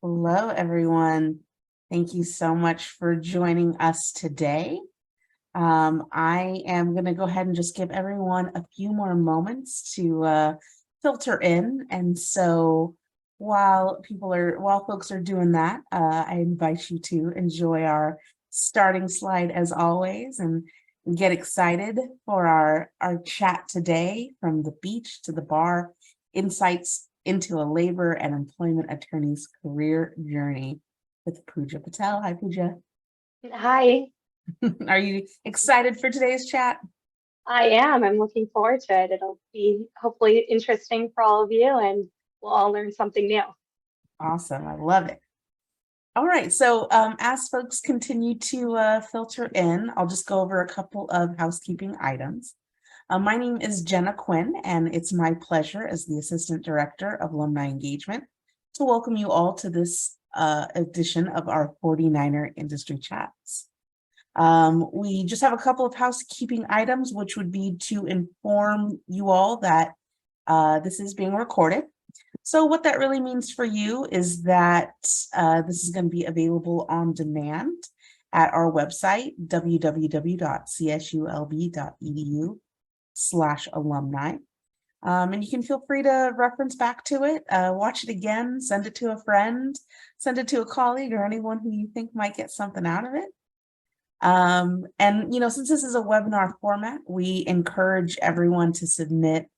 Hello, everyone. Thank you so much for joining us today. I am going to go ahead and just give everyone a few more moments to filter in. And so while folks are doing that, I invite you to enjoy our starting slide as always and get excited for our chat today, from the beach to the bar, insights into a labor and employment attorney's career journey with Pooja Patel. Hi, Pooja. Hi, Are you excited for today's chat? I am. I'm looking forward to it. It'll be hopefully interesting for all of you, and we'll all learn something new. Awesome. I love it. All right. So as folks continue to filter in, I'll just go over a couple of housekeeping items. My name is Jenna Quinn, and it's my pleasure as the Assistant Director of Alumni Engagement to welcome you all to this edition of our 49er Industry Chats. We just have a couple of housekeeping items, which would be to inform you all that this is being recorded. So what that really means for you is that this is going to be available on demand at our website, www.csulb.edu/alumni. And you can feel free to reference back to it, watch it again, send it to a friend, send it to a colleague or anyone who you think might get something out of it. And, since this is a webinar format, we encourage everyone to submit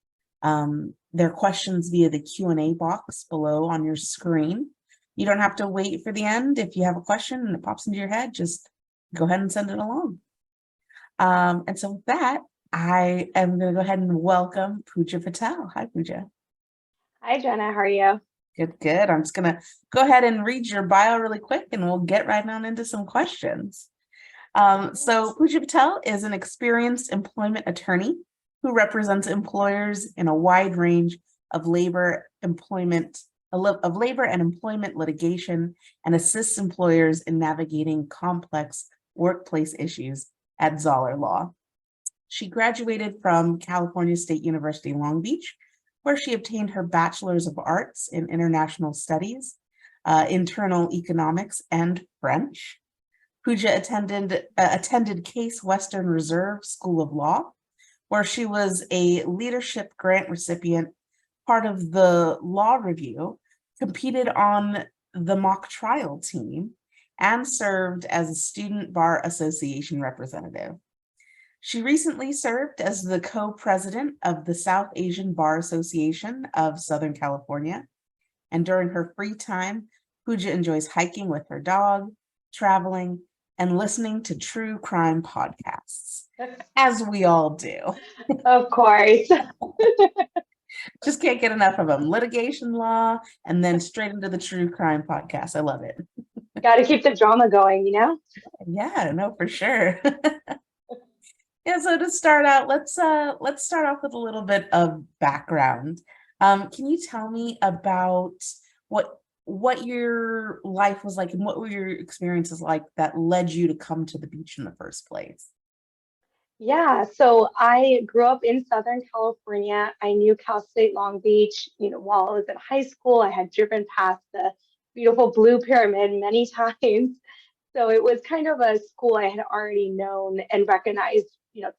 their questions via the Q&A box below on your screen. You don't have to wait for the end. If you have a question and it pops into your head, just go ahead and send it along. And so with that, I am going to go ahead and welcome Pooja Patel. Hi, Pooja. Hi, Jenna. How are you? Good, good. I'm just going to go ahead and read your bio really quick, and we'll get right on into some questions. So Pooja Patel is an experienced employment attorney who represents employers in a wide range of labor and employment litigation, and assists employers in navigating complex workplace issues at Zoller Law. She graduated from California State University, Long Beach, where she obtained her Bachelor's of Arts in International Studies, Internal Economics, and French. Pooja attended Case Western Reserve School of Law, where she was a leadership grant recipient, part of the law review, competed on the mock trial team, and served as a Student Bar Association representative. She recently served as the co-president of the South Asian Bar Association of Southern California. And during her free time, Pooja enjoys hiking with her dog, traveling, and listening to true crime podcasts, as we all do. Of course. Just can't get enough of them. Litigation law, and then straight into the true crime podcast. I love it. Got to keep the drama going, you know? Yeah, no, for sure. Yeah, so to start out, let's start off with a little bit of background. Can you tell me about what your life was like and what were your experiences like that led you to come to the beach in the first place? Yeah, so I grew up in Southern California. I knew Cal State Long Beach, while I was in high school. I had driven past the beautiful Blue Pyramid many times. So it was kind of a school I had already known and recognized,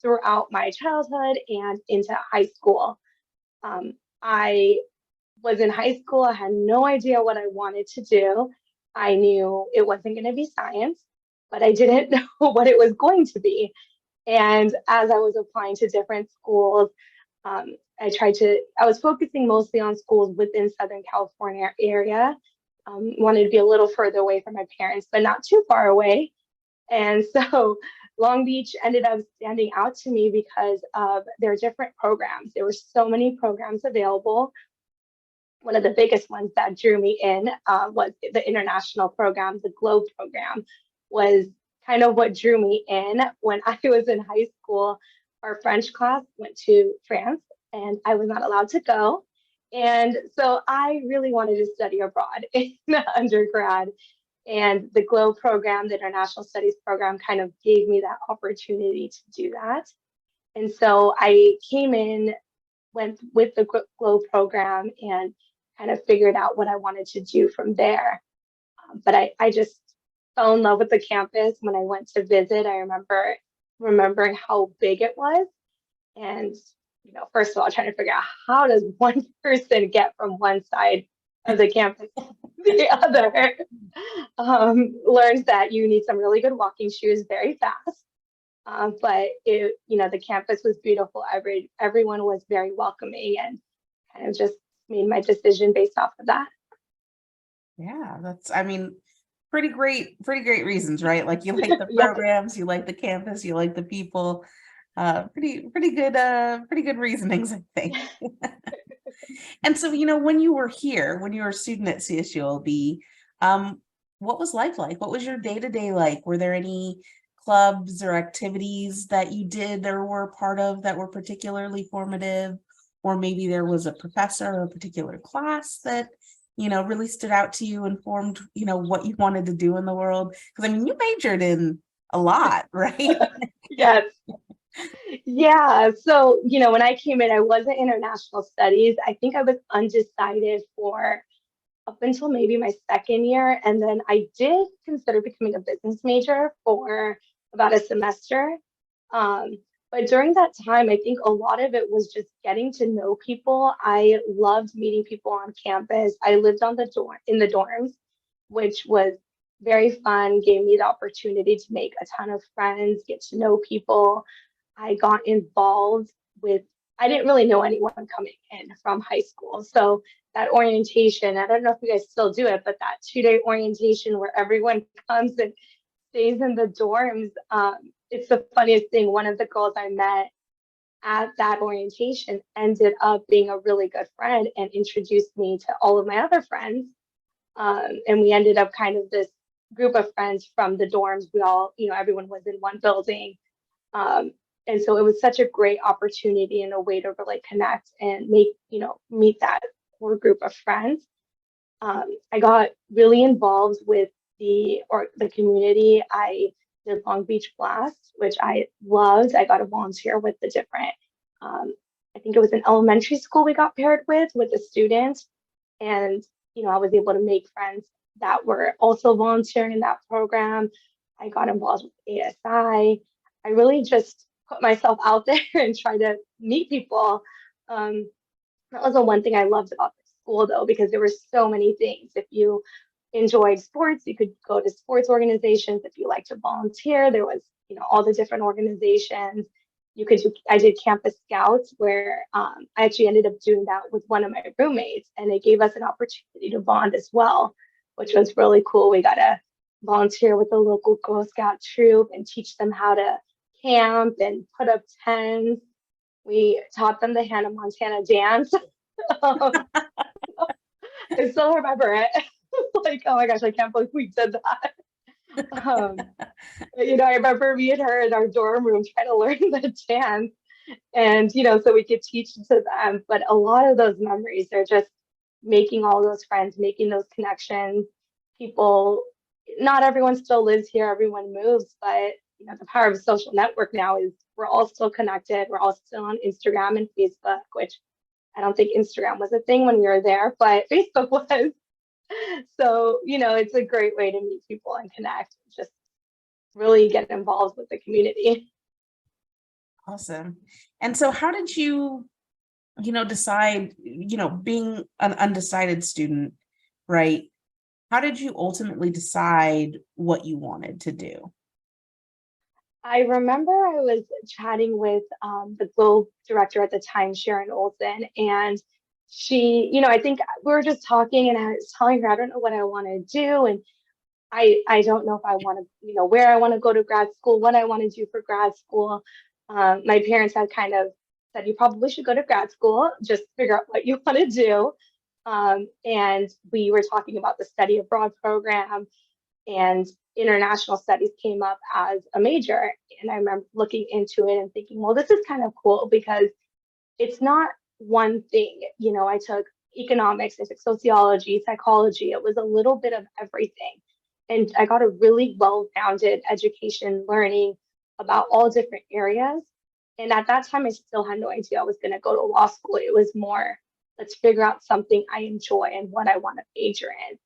throughout my childhood and into high school. I was in high school. I had no idea what I wanted to do. I knew it wasn't going to be science, but I didn't know what it was going to be. And as I was applying to different schools, um, I was focusing mostly on schools within Southern California area. Wanted to be a little further away from my parents, but not too far away. And so Long Beach ended up standing out to me because of their different programs. There were so many programs available. One of the biggest ones that drew me in was the international program. The Globe program was kind of what drew me in. When I was in high school, our French class went to France and I was not allowed to go. And so I really wanted to study abroad in undergrad. And the Globe program, the International Studies program, kind of gave me that opportunity to do that. And so I came in, went with the Globe program, and kind of figured out what I wanted to do from there. But I just fell in love with the campus when I went to visit. I remember remembering how big it was. And, first of all, trying to figure out how does one person get from one side of the campus to the other. Learned that you need some really good walking shoes very fast. But the campus was beautiful. Everyone was very welcoming, and kind of just made my decision based off of that. Yeah, I mean, pretty great reasons, right? Like you like the Yeah. programs, you like the campus, you like the people. Pretty good reasonings, I think. And so, when you were here, when you were a student at CSULB, what was life like? What was your day-to-day like? Were there any clubs or activities that you did or were a part of that were particularly formative? Or maybe there was a professor or a particular class that, really stood out to you and formed, what you wanted to do in the world? Because I mean, you majored in a lot, right? Yes. Yeah. So, when I came in, I was in international studies. I think I was undecided for up until maybe my second year. And then I did consider becoming a business major for about a semester. Um, but during that time, I think a lot of it was just getting to know people. I loved meeting people on campus. I lived on the in the dorms, which was very fun, gave me the opportunity to make a ton of friends, get to know people. I got involved with, I didn't really know anyone coming in from high school. So that orientation, I don't know if you guys still do it, but that 2-day orientation where everyone comes and stays in the dorms. It's the funniest thing. One of the girls I met at that orientation ended up being a really good friend and introduced me to all of my other friends. And we ended up kind of this group of friends from the dorms. We all, everyone was in one building. And so it was such a great opportunity and a way to really connect and meet that core group of friends. I got really involved with the community. I did Long Beach Blast, which I loved. I got to volunteer with the different, I think it was an elementary school we got paired with the students. And, I was able to make friends that were also volunteering in that program. I got involved with ASI. I really just put myself out there and try to meet people. That was the one thing I loved about the school, though, because there were so many things. If you enjoyed sports, you could go to sports organizations. If you like to volunteer, there was, all the different organizations. I did campus scouts where I actually ended up doing that with one of my roommates, and it gave us an opportunity to bond as well, which was really cool. We got to volunteer with the local Girl Scout troop and teach them how to camp and put up tents. We taught them the Hannah Montana dance. I still remember it. Like, oh my gosh, I can't believe we did that. I remember me and her in our dorm room trying to learn the dance, and so we could teach it to them. But a lot of those memories are just making all those friends, making those connections. People, not everyone still lives here, everyone moves, but the power of a social network now is we're all still connected. We're all still on Instagram and Facebook, which I don't think Instagram was a thing when we were there, but Facebook was. So, it's a great way to meet people and connect, just really get involved with the community. Awesome. And so how did you, decide, being an undecided student, right? How did you ultimately decide what you wanted to do? I remember I was chatting with the Globe director at the time, Sharon Olson, and she, I think we were just talking, and I was telling her I don't know what I want to do, and I don't know if I want to, where I want to go to grad school, what I want to do for grad school. My parents had kind of said you probably should go to grad school, just figure out what you want to do. And we were talking about the study abroad program, and international studies came up as a major. And I remember looking into it and thinking, well, this is kind of cool because it's not one thing. I took economics, I took sociology, psychology. It was a little bit of everything. And I got a really well-rounded education learning about all different areas. And at that time, I still had no idea I was going to go to law school. It was more, let's figure out something I enjoy and what I want to major in.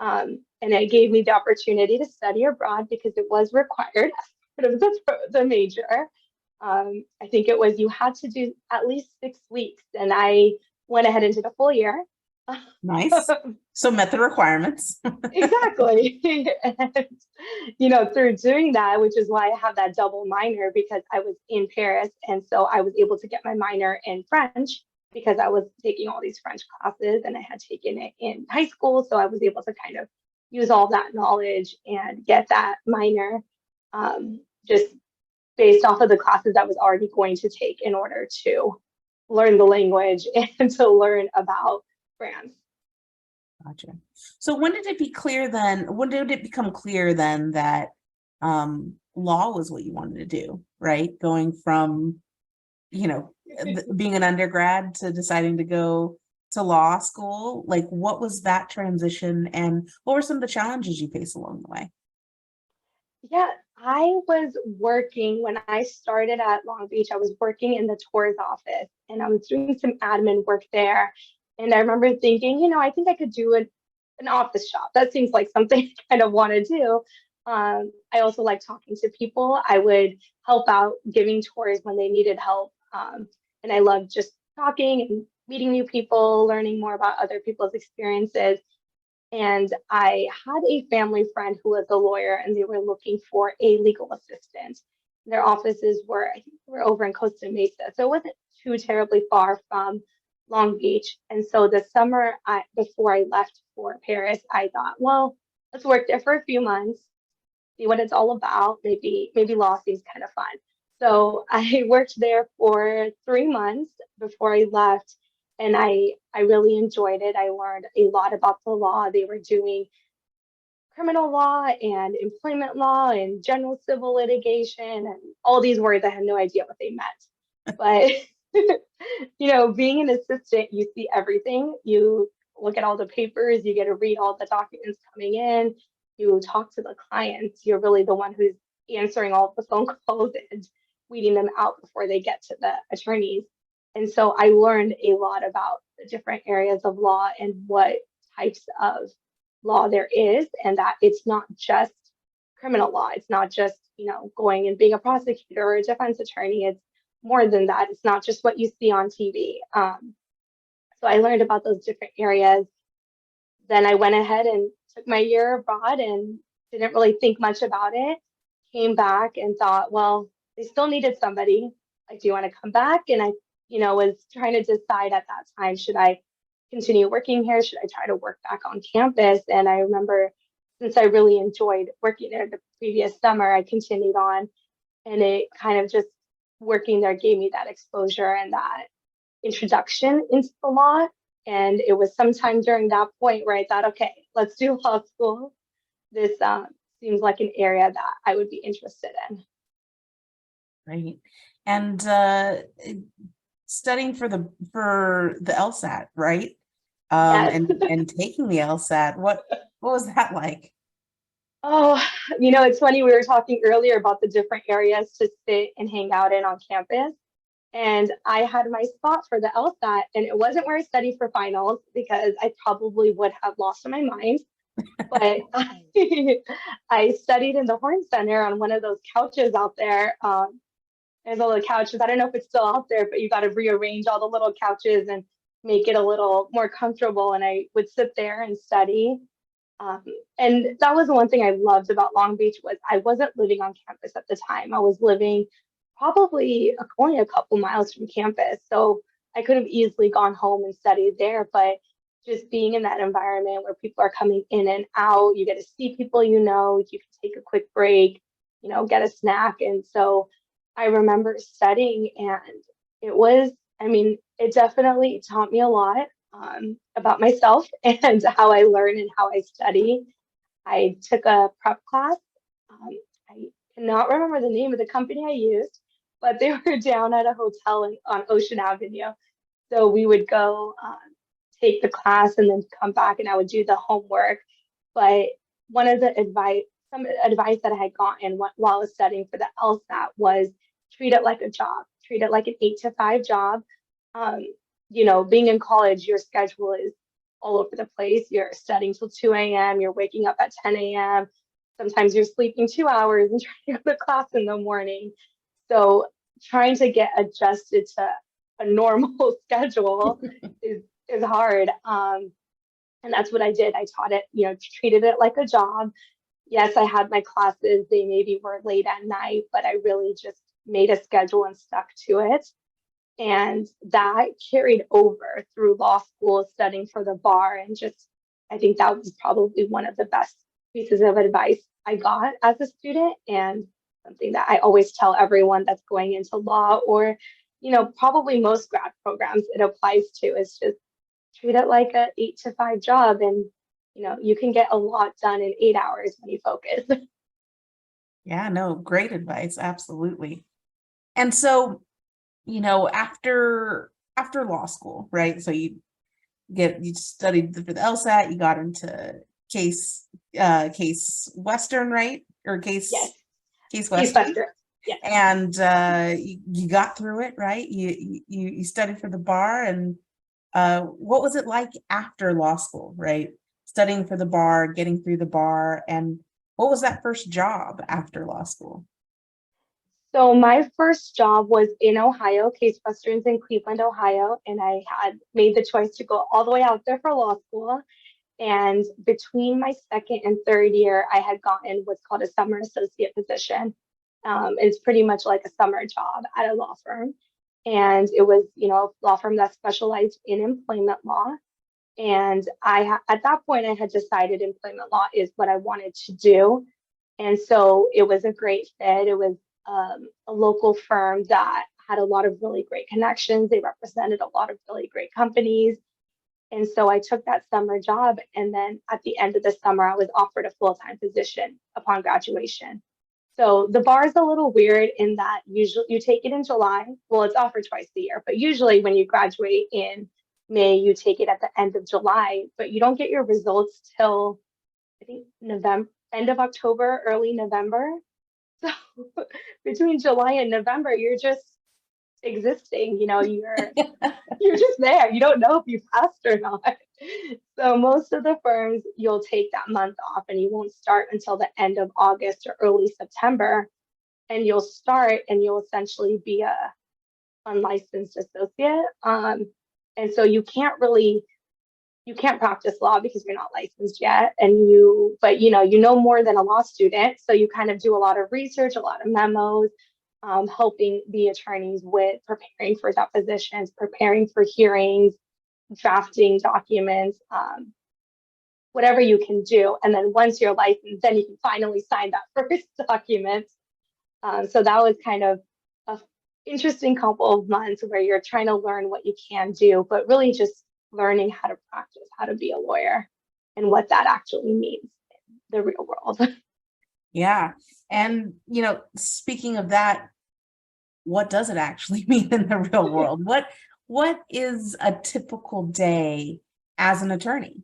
And it gave me the opportunity to study abroad because it was required as part of the major. I think it was you had to do at least 6 weeks, and I went ahead and did a full year. Nice. So met the requirements. Exactly. And, through doing that, which is why I have that double minor, because I was in Paris. And so I was able to get my minor in French because I was taking all these French classes and I had taken it in high school. So I was able to kind of use all that knowledge and get that minor just based off of the classes I was already going to take in order to learn the language and to learn about France. Gotcha. So when did it become clear then that law was what you wanted to do, right? Going from, being an undergrad to deciding to go to law school, like what was that transition and what were some of the challenges you faced along the way? Yeah, I was working when I started at Long Beach. I was working in the tours office and I was doing some admin work there. And I remember thinking, I think I could do an office job. That seems like something I kind of want to do. I also like talking to people. I would help out giving tours when they needed help. And I loved just talking and meeting new people, learning more about other people's experiences. And I had a family friend who was a lawyer and they were looking for a legal assistant. Their offices were, I think they were over in Costa Mesa. So it wasn't too terribly far from Long Beach. And so the summer before I left for Paris, I thought, well, let's work there for a few months, see what it's all about. Maybe law seems kind of fun. So I worked there for 3 months before I left, and I really enjoyed it. I learned a lot about the law. They were doing criminal law and employment law and general civil litigation and all these words. I had no idea what they meant. But being an assistant, you see everything. You look at all the papers, you get to read all the documents coming in, you talk to the clients. You're really the one who's answering all the phone calls and weeding them out before they get to the attorneys. And so I learned a lot about the different areas of law and what types of law there is, and that it's not just criminal law. It's not just, going and being a prosecutor or a defense attorney. It's more than that. It's not just what you see on TV. So I learned about those different areas. Then I went ahead and took my year abroad and didn't really think much about it. Came back and thought, well, they still needed somebody. Like, do you want to come back? And I, was trying to decide at that time, should I continue working here? Should I try to work back on campus? And I remember, since I really enjoyed working there the previous summer, I continued on, and it kind of just working there gave me that exposure and that introduction into the law. And it was sometime during that point where I thought, okay, let's do law school. This seems like an area that I would be interested in. Right. And studying for the LSAT, right? Yes. and taking the LSAT. What was that like? Oh, it's funny. We were talking earlier about the different areas to sit and hang out in on campus. And I had my spot for the LSAT, and it wasn't where I studied for finals because I probably would have lost my mind. But I studied in the Horn Center on one of those couches out there. There's all the couches. I don't know if it's still out there, but you got to rearrange all the little couches and make it a little more comfortable. And I would sit there and study. And that was the one thing I loved about Long Beach was I wasn't living on campus at the time. I was living probably only a couple miles from campus. So I could have easily gone home and studied there, but just being in that environment where people are coming in and out, you get to see people, you can take a quick break, get a snack. And so I remember studying, and it definitely taught me a lot about myself and how I learn and how I study. I took a prep class. I cannot remember the name of the company I used, but they were down at a hotel on Ocean Avenue. So we would go take the class and then come back, and I would do the homework. But some advice that I had gotten while I was studying for the LSAT was treat it like a job, treat it like an 8 to 5 job. Being in college, your schedule is all over the place. You're studying till 2 a.m., you're waking up at 10 a.m. Sometimes you're sleeping 2 hours and trying to go to class in the morning. So trying to get adjusted to a normal schedule is hard. And that's what I did. I taught it, treated it like a job. Yes, I had my classes. They maybe were late at night, but I really just made a schedule and stuck to it. And that carried over through law school, studying for the bar. And just, I think that was probably one of the best pieces of advice I got as a student, and something that I always tell everyone that's going into law, or, probably most grad programs it applies to, is just treat it like a 8 to 5 job. And, you can get a lot done in 8 hours when you focus. Yeah, no, great advice. Absolutely. And so, after law school, right? So you studied for the LSAT, you got into case Western, right? Or case Yes. case Case Western. Western. Yes. And you got through it, right? You studied for the bar, and what was it like after law school, right? Studying for the bar, getting through the bar, and what was that first job after law school? So my first job was in Ohio, Case Western's in Cleveland, Ohio, and I had made the choice to go all the way out there for law school. And between my second and third year, I had gotten what's called a summer associate position. It's pretty much like a summer job at a law firm. And it was, a law firm that specialized in employment law. And at that point, I had decided employment law is what I wanted to do. And so it was a great fit. It was a local firm that had a lot of really great connections. They represented a lot of really great companies. And so I took that summer job. And then at the end of the summer, I was offered a full-time position upon graduation. So the bar is a little weird in that usually you take it in July. Well, it's offered twice a year, but usually when you graduate in May, you take it at the end of July, but you don't get your results till I think November, end of October, early November. So between July and November, you're just existing, you're just there. You don't know if you passed or not. So most of the firms, you'll take that month off and you won't start until the end of August or early September. And you'll start and you'll essentially be a unlicensed associate. And so you can't practice law because you're not licensed yet. But you know more than a law student. So you kind of do a lot of research, a lot of memos, helping the attorneys with preparing for depositions, preparing for hearings, drafting documents, whatever you can do. And then once you're licensed, then you can finally sign that first document. So that was kind of an interesting couple of months where you're trying to learn what you can do, but really just learning how to practice, how to be a lawyer, and what that actually means in the real world. Yeah. And, speaking of that, what does it actually mean in the real world? What is a typical day as an attorney?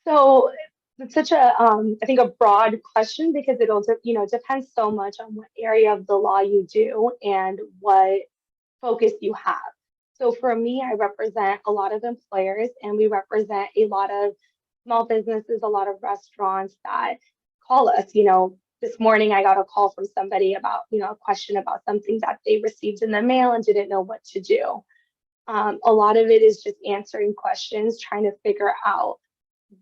So it's such a, I think, a broad question, because it'll, depends so much on what area of the law you do and what focus you have. So for me, I represent a lot of employers, and we represent a lot of small businesses, a lot of restaurants that call us. This morning I got a call from somebody about, a question about something that they received in the mail and didn't know what to do. A lot of it is just answering questions, trying to figure out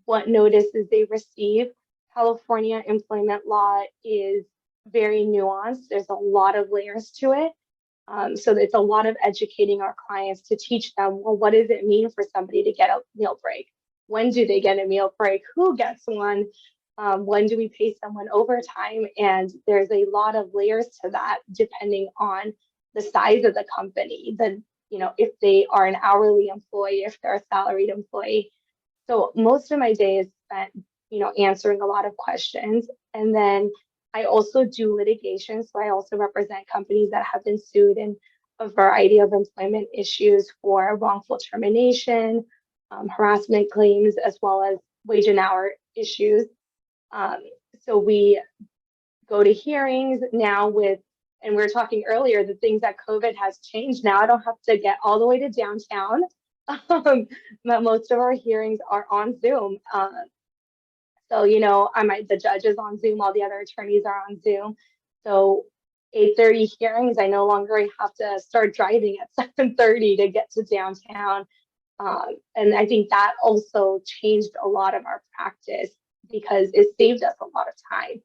what notices they receive. California employment law is very nuanced. There's a lot of layers to it. So it's a lot of educating our clients to teach them, well, what does it mean for somebody to get a meal break? When do they get a meal break? Who gets one? When do we pay someone overtime? And there's a lot of layers to that, depending on the size of the company, if they are an hourly employee, if they're a salaried employee. So most of my day is spent, answering a lot of questions. And then I also do litigation. So I also represent companies that have been sued in a variety of employment issues for wrongful termination, harassment claims, as well as wage and hour issues. So we go to hearings now and we were talking earlier, the things that COVID has changed. Now I don't have to get all the way to downtown. But most of our hearings are on Zoom. So, the judge is on Zoom, all the other attorneys are on Zoom. So 8:30 hearings, I no longer have to start driving at 7:30 to get to downtown. And I think that also changed a lot of our practice because it saved us a lot of time.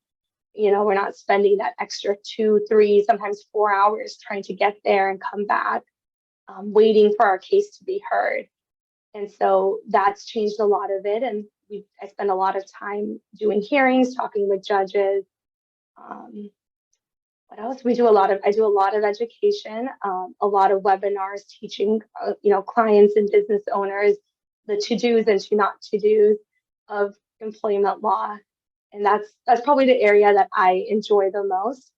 We're not spending that extra 2, 3, sometimes 4 hours trying to get there and come back, waiting for our case to be heard. And so that's changed a lot of it. And I spend a lot of time doing hearings, talking with judges. What else? I do a lot of education, a lot of webinars teaching, clients and business owners the to-dos and to not to-dos of employment law. And that's probably the area that I enjoy the most.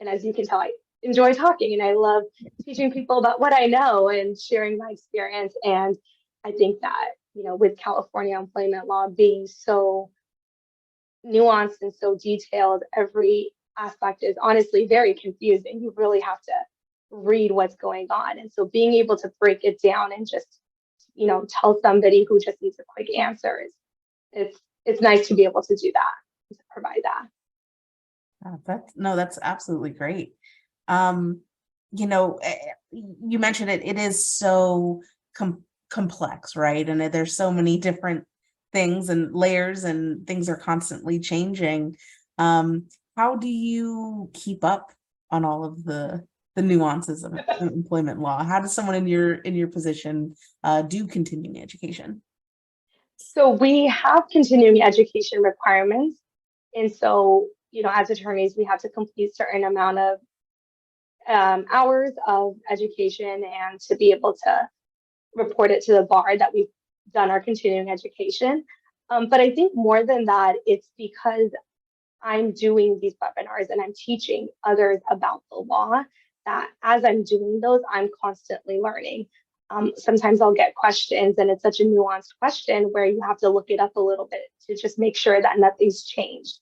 And as you can tell, I enjoy talking and I love teaching people about what I know and sharing my experience. And I think that, with California employment law being so nuanced and so detailed, every aspect is honestly very confusing. You really have to read what's going on. And so being able to break it down and just, tell somebody who just needs a quick answer it's nice to be able to do that, to provide that. That's absolutely great. You mentioned it is so complex, right? And there's so many different things and layers and things are constantly changing. How do you keep up on all of the nuances of employment law? How does someone in your position do continuing education? So we have continuing education requirements. And so, as attorneys, we have to complete a certain amount of hours of education and to be able to report it to the bar that we've done our continuing education. But I think more than that, it's because I'm doing these webinars and I'm teaching others about the law that as I'm doing those, I'm constantly learning. Sometimes I'll get questions and it's such a nuanced question where you have to look it up a little bit to just make sure that nothing's changed.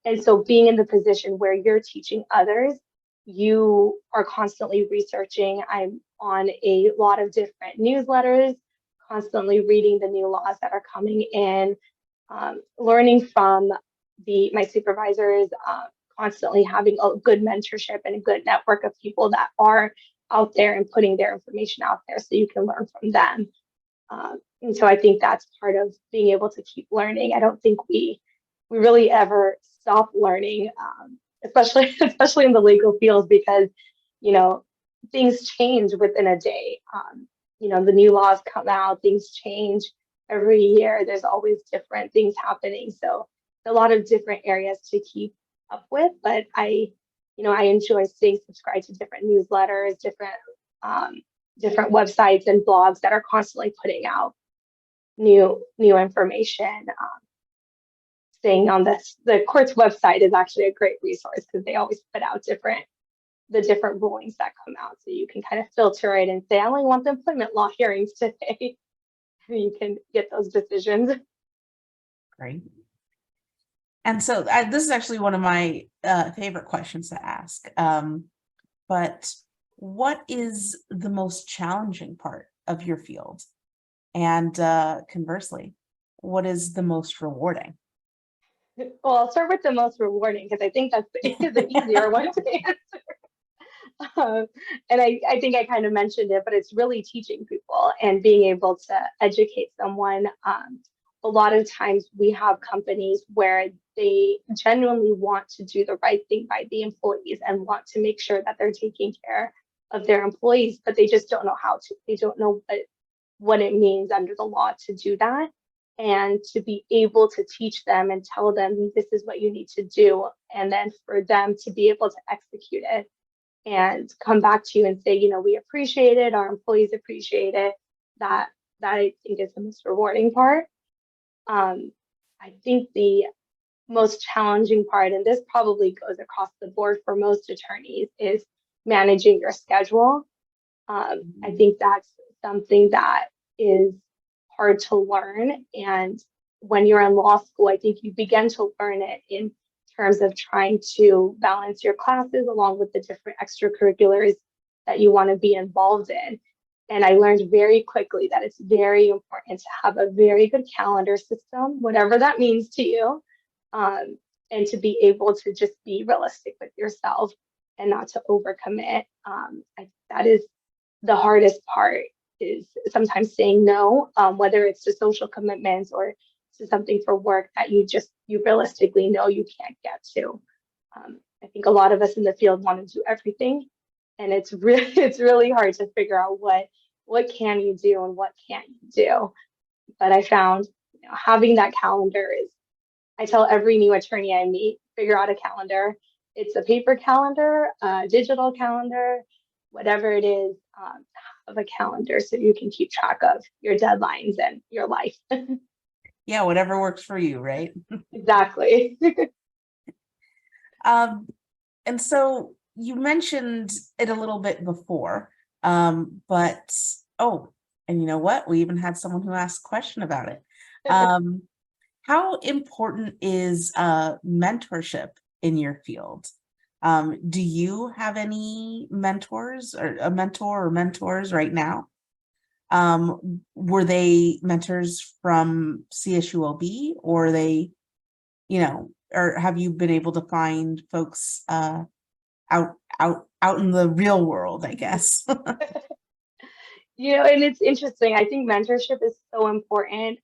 And so being in the position where you're teaching others, you are constantly researching. I'm on a lot of different newsletters, constantly reading the new laws that are coming in, learning from my supervisors, constantly having a good mentorship and a good network of people that are out there and putting their information out there so you can learn from them. And so I think that's part of being able to keep learning. I don't think we really ever stop learning, especially in the legal field, because things change within a day. The new laws come out, things change every year. There's always different things happening. So a lot of different areas to keep up with, but I enjoy staying subscribed to different newsletters, different websites and blogs that are constantly putting out new information. Staying on the court's website is actually a great resource because they always put out the different rulings that come out, so you can kind of filter it and say, I only want the employment law hearings today. And you can get those decisions. Great. And so this is actually one of my favorite questions to ask. But what is the most challenging part of your field? And conversely, what is the most rewarding? Well, I'll start with the most rewarding because I think that's the easier one to answer. And I think I kind of mentioned it, but it's really teaching people and being able to educate someone. A lot of times we have companies where they genuinely want to do the right thing by the employees and want to make sure that they're taking care of their employees, but they just don't know how to. They don't know what it means under the law to do that. And to be able to teach them and tell them this is what you need to do, and then for them to be able to execute it and come back to you and say, we appreciate it, our employees appreciate it. That I think is the most rewarding part. I think the most challenging part, and this probably goes across the board for most attorneys, is managing your schedule. I think that's something that is hard to learn. And when you're in law school, I think you begin to learn it in terms of trying to balance your classes along with the different extracurriculars that you want to be involved in. And I learned very quickly that it's very important to have a very good calendar system, whatever that means to you, and to be able to just be realistic with yourself and not to overcommit. That is the hardest part, is sometimes saying no, whether it's to social commitments or to something for work that you realistically know you can't get to. I think a lot of us in the field want to do everything, and it's really it's really hard to figure out what can you do and what can't you do. But I found, having that calendar is, I tell every new attorney I meet, figure out a calendar. It's a paper calendar, a digital calendar, whatever it is, of a calendar so you can keep track of your deadlines and your life. Yeah, whatever works for you, right? Exactly. And so you mentioned it a little bit before, but and you know what? We even had someone who asked a question about it. How important is mentorship in your field? Do you have any mentors, or a mentor or mentors right now? Were they mentors from CSULB, or are they, or have you been able to find folks out in the real world, I guess? And it's interesting. I think mentorship is so important.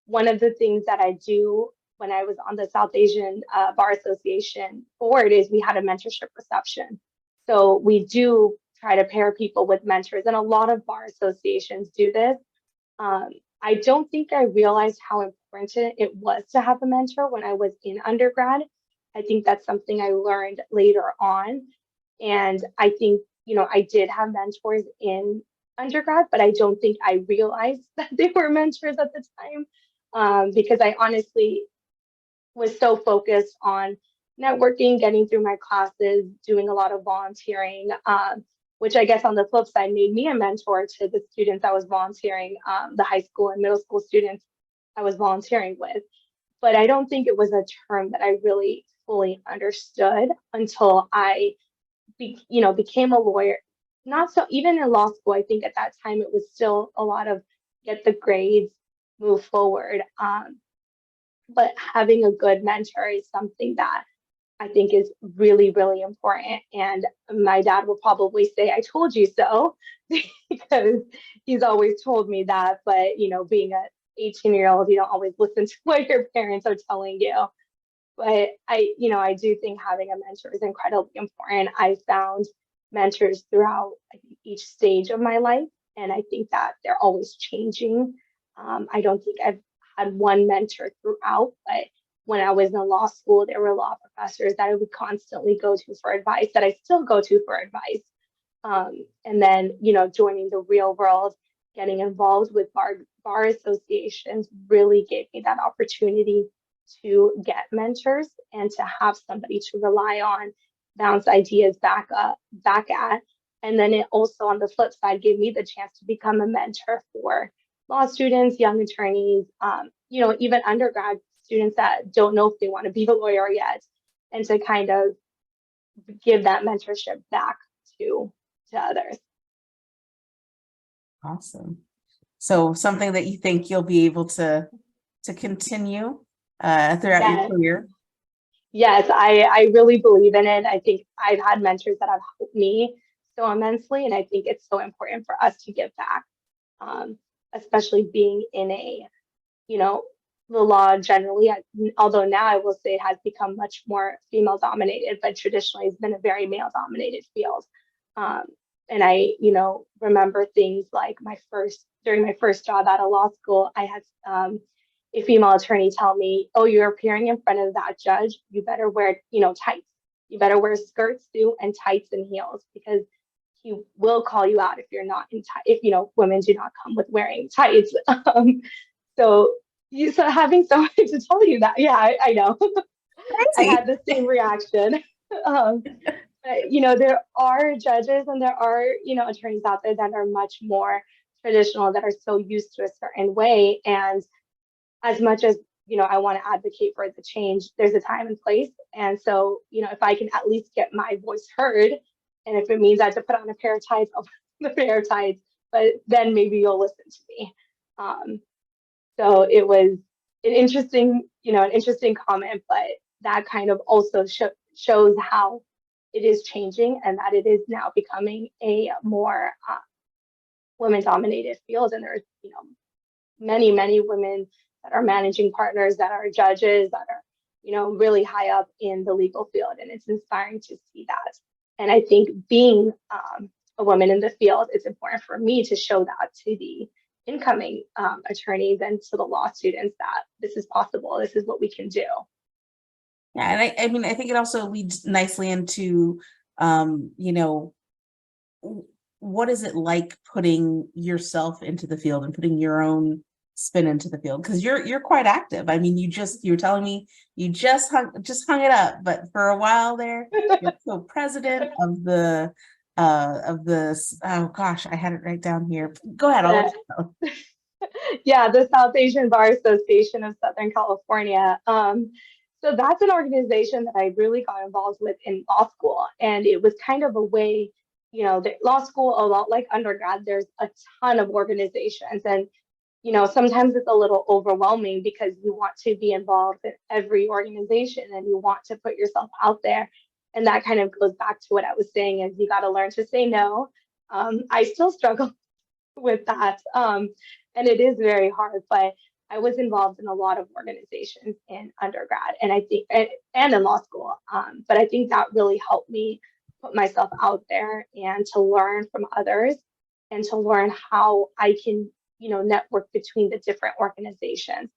One of the things that I do when I was on the South Asian Bar Association board is we had a mentorship reception. So we do try to pair people with mentors, and a lot of bar associations do this. I don't think I realized how important it was to have a mentor when I was in undergrad. I think that's something I learned later on. And I think, I did have mentors in undergrad, but I don't think I realized that they were mentors at the time, because I honestly was so focused on networking, getting through my classes, doing a lot of volunteering, which I guess on the flip side made me a mentor to the students I was volunteering, the high school and middle school students I was volunteering with. But I don't think it was a term that I really fully understood until I became a lawyer. Not so, even in law school, I think at that time it was still a lot of get the grades, move forward. But having a good mentor is something that I think is really, really important. And my dad will probably say, I told you so, because he's always told me that. But, being an 18-year-old, you don't always listen to what your parents are telling you. But I do think having a mentor is incredibly important. I found mentors throughout, I think, each stage of my life, and I think that they're always changing. I don't think I've had one mentor throughout, but when I was in law school, there were law professors that I would constantly go to for advice, that I still go to for advice. And then, joining the real world, getting involved with bar associations really gave me that opportunity to get mentors and to have somebody to rely on, bounce ideas back at. And then it also, on the flip side, gave me the chance to become a mentor for law students, young attorneys, even undergrad students that don't know if they want to be a lawyer yet, and to kind of give that mentorship back to others. Awesome. So something that you think you'll be able to continue throughout your career? Yes, I really believe in it. I think I've had mentors that have helped me so immensely, and I think it's so important for us to give back, especially being in the law generally. Although now I will say it has become much more female dominated, but traditionally it's been a very male dominated field. And I, remember things like during my first job at a law school, I had a female attorney tell me, "Oh, you're appearing in front of that judge. You better wear, tights. You better wear skirts, suit, and tights and heels, because he will call you out if you're not in tights. If women do not come with wearing tights." So having someone to tell you that, yeah, I know. I had the same reaction. But there are judges and there are attorneys out there that are much more traditional, that are so used to a certain way. And as much as I want to advocate for the change, there's a time and place. And so if I can at least get my voice heard, and if it means I have to put on a pair of tights, I'll put on a pair of tights. but then maybe you'll listen to me. So it was an interesting comment, but that kind of also shows how it is changing and that it is now becoming a more women-dominated field. And there's, many women that are managing partners, that are judges, that are, really high up in the legal field. And it's inspiring to see that. And I think being a woman in the field, it's important for me to show that to the incoming attorneys and to the law students that this is possible. This is what we can do. Yeah, and I mean, I think it also leads nicely into, what is it like putting yourself into the field and putting your own spin into the field? Because you're quite active. I mean, you were telling me you just hung it up, but for a while there, you're co-president of the oh gosh, I had it right down here. Go ahead. I'll let you know. Yeah, the South Asian Bar Association of Southern California. So that's an organization that I really got involved with in law school. And it was kind of a way, the law school, a lot like undergrad, there's a ton of organizations. And, sometimes it's a little overwhelming because you want to be involved in every organization and you want to put yourself out there. And that kind of goes back to what I was saying, is you got to learn to say no. I still struggle with that. And it is very hard, but I was involved in a lot of organizations in undergrad and I think, and in law school. But I think that really helped me put myself out there and to learn from others and to learn how I can, network between the different organizations.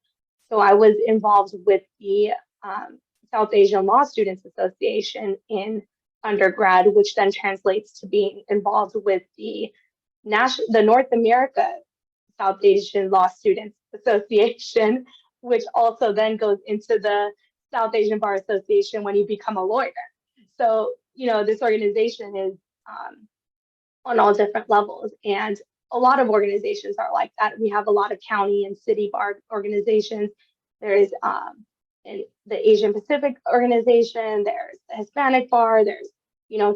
So I was involved with the South Asian Law Students Association in undergrad, which then translates to being involved with the North America South Asian Law Students Association, which also then goes into the South Asian Bar Association when you become a lawyer. So, this organization is on all different levels. And a lot of organizations are like that. We have a lot of county and city bar organizations. There's the Asian Pacific organization, there's the Hispanic bar, there's,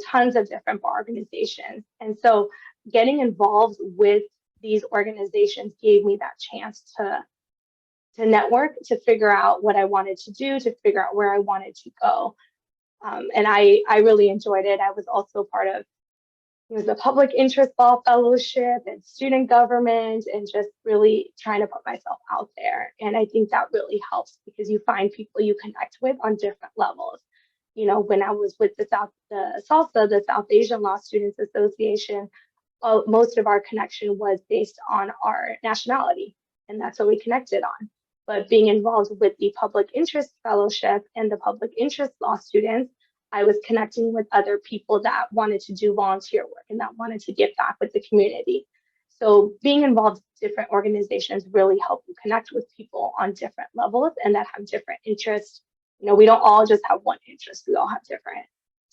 tons of different bar organizations. And so getting involved with these organizations gave me that chance to network, to figure out what I wanted to do, to figure out where I wanted to go. And I really enjoyed it. I was also part of the Public Interest Law Fellowship and student government and just really trying to put myself out there. And I think that really helps because you find people you connect with on different levels. When I was with the SALSA, the South Asian Law Students Association, most of our connection was based on our nationality, and that's what we connected on. But being involved with the Public Interest Fellowship and the Public Interest Law Students, I was connecting with other people that wanted to do volunteer work and that wanted to give back with the community. So being involved in different organizations really help you connect with people on different levels and that have different interests. We don't all just have one interest. We all have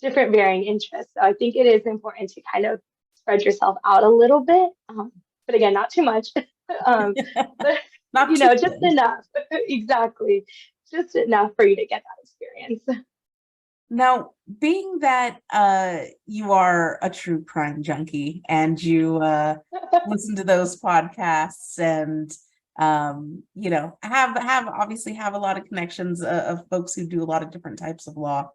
different varying interests. So I think it is important to kind of spread yourself out a little bit, but again, not too much. But just enough. Exactly, just enough for you to get that experience. Now, being that you are a true crime junkie and you listen to those podcasts and have obviously have a lot of connections of folks who do a lot of different types of law.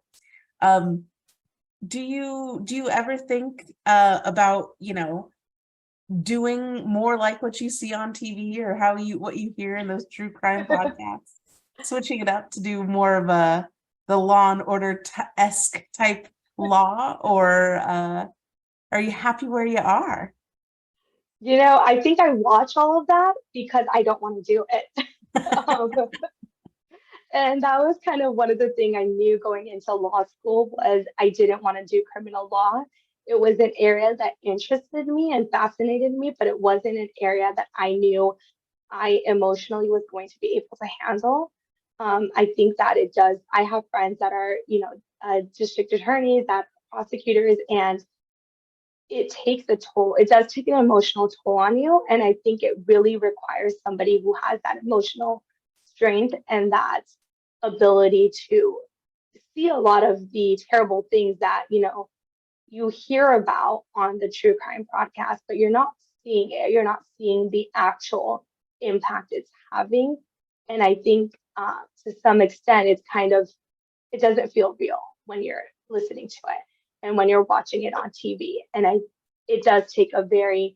Do you ever think about doing more like what you see on TV or what you hear in those true crime podcasts, switching it up to do more of the Law and Order-esque type law, or are you happy where you are? I think I watch all of that because I don't want to do it. And that was kind of one of the things I knew going into law school was I didn't want to do criminal law. It was an area that interested me and fascinated me, but it wasn't an area that I knew I emotionally was going to be able to handle. I think that it does. I have friends that are, district attorneys, that prosecutors, and it takes a toll. It does take an emotional toll on you. And I think it really requires somebody who has that emotional strength and that ability to see a lot of the terrible things that, you hear about on the true crime podcast, but you're not seeing it. You're not seeing the actual impact it's having. And I think to some extent, it doesn't feel real when you're listening to it and when you're watching it on TV. And it does take a very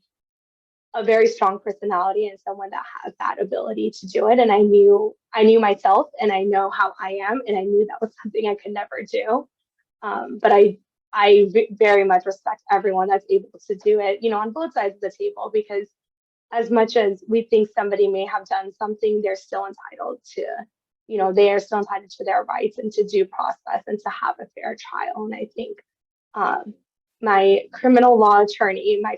strong personality and someone that has that ability to do it. And I knew myself, and I know how I am, and I knew that was something I could never do. But very much respect everyone that's able to do it, on both sides of the table, because as much as we think somebody may have done something, they're still entitled to, they are still entitled to their rights and to due process and to have a fair trial. And I think my criminal law attorney, my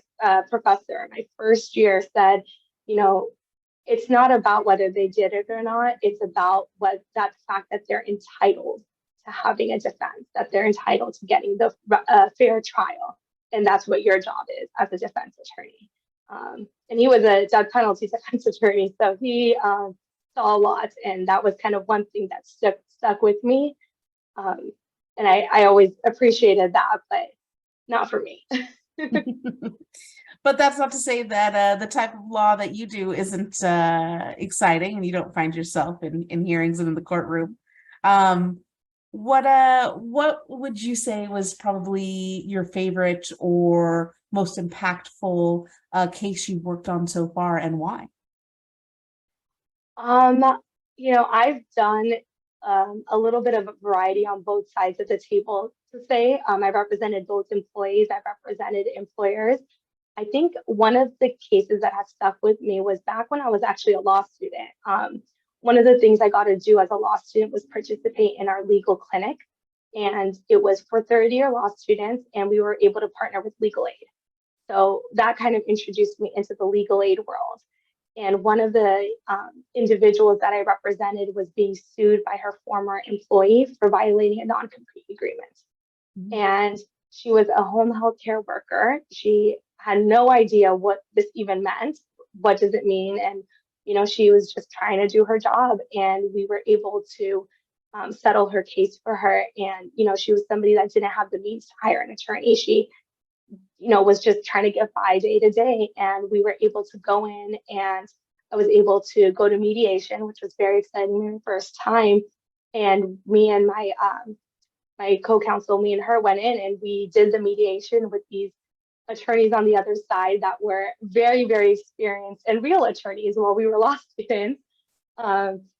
professor, my first year said, it's not about whether they did it or not. It's about that fact that they're entitled to having a defense, that they're entitled to getting the fair trial. And that's what your job is as a defense attorney. And he was a death penalty defense attorney, so he saw a lot. And that was kind of one thing that stuck with me. And I always appreciated that, but not for me. But that's not to say that the type of law that you do isn't exciting and you don't find yourself in hearings and in the courtroom. What would you say was probably your favorite or most impactful case you've worked on so far, and why? I've done a little bit of a variety on both sides of the table to say. I've represented both employees, I've represented employers. I think one of the cases that has stuck with me was back when I was actually a law student. One of the things I got to do as a law student was participate in our legal clinic. And it was for third-year law students, and we were able to partner with legal aid. So that kind of introduced me into the legal aid world. And one of the individuals that I represented was being sued by her former employee for violating a non-compete agreement. Mm-hmm. And she was a home health care worker. She had no idea what this even meant. What does it mean? And, she was just trying to do her job. And we were able to settle her case for her. And, she was somebody that didn't have the means to hire an attorney. She was just trying to get by day to day. And we were able to go in, and I was able to go to mediation, which was very exciting the first time. And me and my co-counsel, me and her went in, and we did the mediation with these attorneys on the other side that were very, very experienced and real attorneys while we were law students.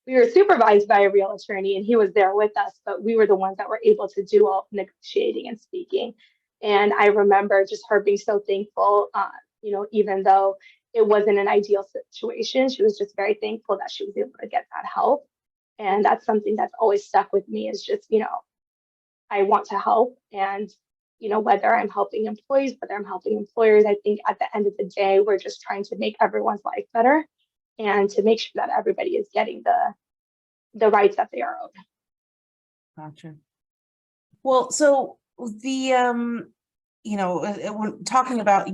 We were supervised by a real attorney, and he was there with us, but we were the ones that were able to do all negotiating and speaking. And I remember just her being so thankful, even though it wasn't an ideal situation, she was just very thankful that she was able to get that help. And that's something that's always stuck with me, is just, I want to help. And, whether I'm helping employees, whether I'm helping employers, I think at the end of the day, we're just trying to make everyone's life better and to make sure that everybody is getting the rights that they are owed. Gotcha. Well, so the when talking about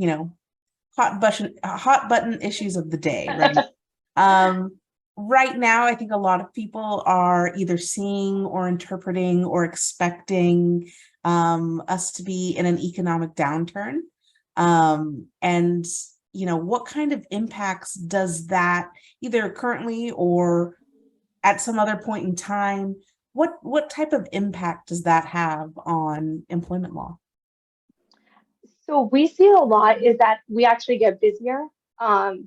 hot button issues of the day, right? Right now, I think a lot of people are either seeing or interpreting or expecting us to be in an economic downturn. And what kind of impacts does that, either currently or at some other point in time, what type of impact does that have on employment law? So we see a lot is that we actually get busier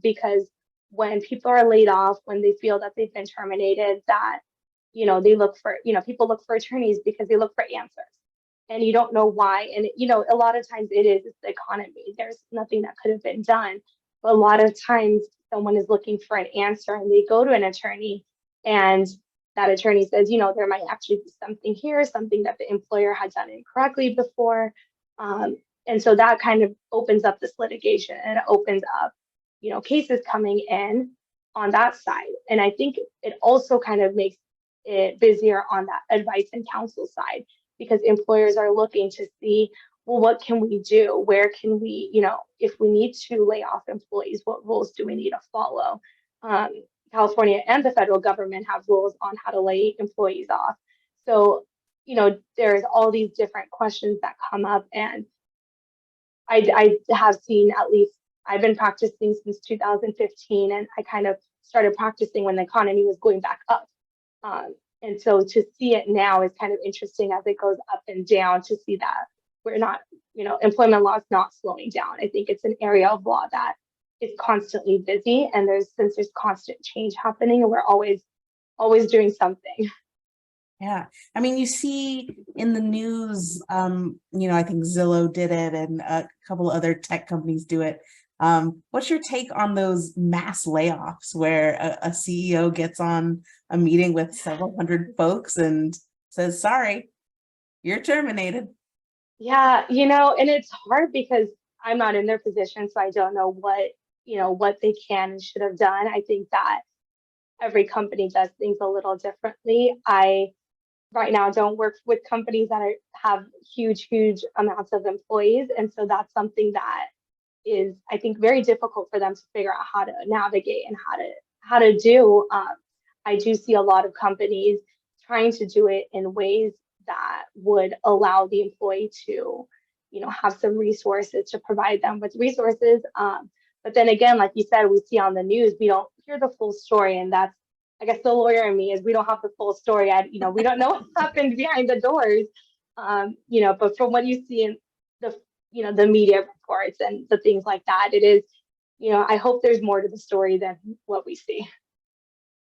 because when people are laid off, when they feel that they've been terminated, that, they look for, people look for attorneys because they look for answers, and you don't know why. And, a lot of times it's the economy. There's nothing that could have been done. But a lot of times someone is looking for an answer, and they go to an attorney, and that attorney says, there might actually be something here, something that the employer had done incorrectly before. And so that kind of opens up this litigation, and it opens up, cases coming in on that side. And I think it also kind of makes it busier on that advice and counsel side, because employers are looking to see, well, what can we do? Where can we, if we need to lay off employees, what rules do we need to follow? California and the federal government have rules on how to lay employees off. So, there's all these different questions that come up, and I have seen, at least I've been practicing since 2015, and I kind of started practicing when the economy was going back up. And so to see it now is kind of interesting as it goes up and down, to see that we're not, employment law is not slowing down. I think it's an area of law that is constantly busy, and since there's constant change happening, and we're always doing something. Yeah. I mean, you see in the news, I think Zillow did it and a couple other tech companies do it. What's your take on those mass layoffs where a CEO gets on a meeting with several hundred folks and says, sorry, you're terminated? Yeah, and it's hard because I'm not in their position, so I don't know what they can and should have done. I think that every company does things a little differently. I right now don't work with companies that have huge amounts of employees, and so that's something that is, I think, very difficult for them to figure out how to navigate and how to do. I do see a lot of companies trying to do it in ways that would allow the employee to, have some resources, to provide them with resources. But then again, like you said, we see on the news, we don't hear the full story, and that's, I guess, the lawyer in me is, we don't have the full story. We don't know what happened behind the doors. But from what you see in the media reports and the things like that, it is, I hope there's more to the story than what we see.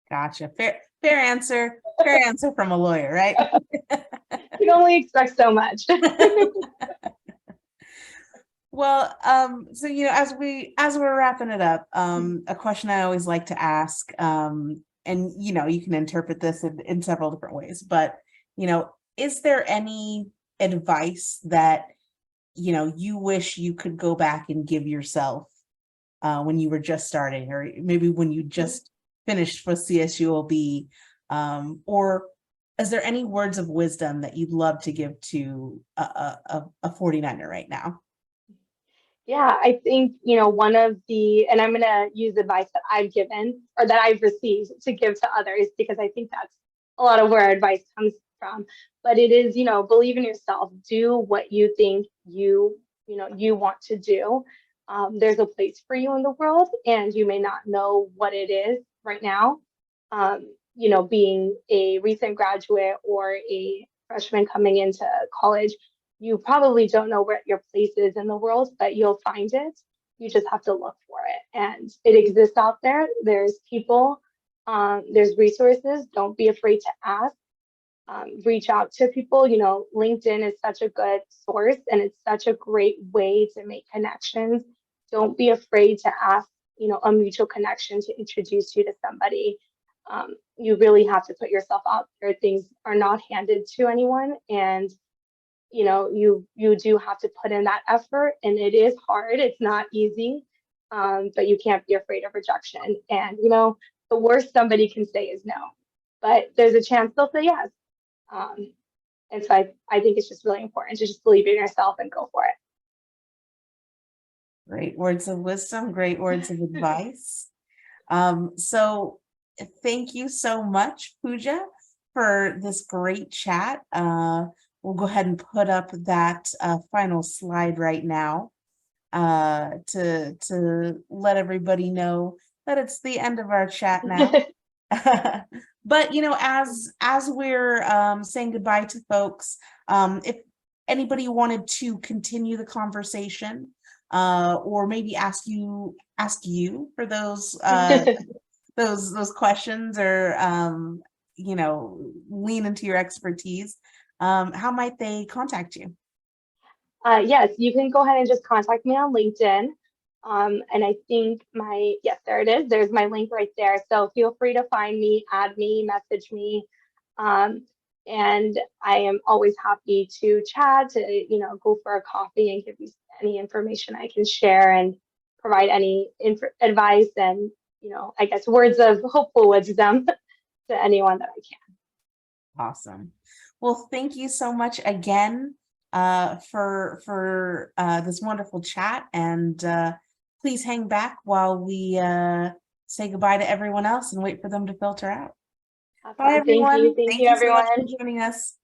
Gotcha. Fair answer. Fair answer from a lawyer, right? You can only expect so much. Well, so as we're wrapping it up, a question I always like to ask, and you can interpret this in several different ways, but is there any advice that you wish you could go back and give yourself when you were just starting, or maybe when you just finished for CSULB, or is there any words of wisdom that you'd love to give to a 49er right now? Yeah, I think, one of and I'm going to use advice that I've given or that I've received to give to others, because I think that's a lot of where advice comes from. But it is, believe in yourself, do what you think you want to do. There's a place for you in the world, and you may not know what it is right now. Being a recent graduate or a freshman coming into college, you probably don't know where your place is in the world, but you'll find it. You just have to look for it, and it exists out there. There's people, there's resources. Don't be afraid to ask. Reach out to people. LinkedIn is such a good source, and it's such a great way to make connections. Don't be afraid to ask, a mutual connection to introduce you to somebody. You really have to put yourself out there. Things are not handed to anyone, and you do have to put in that effort, and it is hard. It's not easy, but you can't be afraid of rejection. And the worst somebody can say is no, but there's a chance they'll say yes. And so I think it's just really important to just believe in yourself and go for it. Great words of wisdom, great words of advice. So thank you so much, Pooja, for this great chat. We'll go ahead and put up that final slide right now to let everybody know that it's the end of our chat now. But as we're saying goodbye to folks, if anybody wanted to continue the conversation, or maybe ask you for those those questions, or lean into your expertise, how might they contact you? Yes, you can go ahead and just contact me on LinkedIn. And I think yes, there it is. There's my link right there. So feel free to find me, add me, message me. And I am always happy to chat, to, go for a coffee and give you any information I can share and provide any advice and, I guess words of hopeful wisdom to anyone that I can. Awesome. Well, thank you so much again for this wonderful chat, and please hang back while we say goodbye to everyone else and wait for them to filter out. Awesome. Bye, everyone. Thank you, So much everyone. for joining us.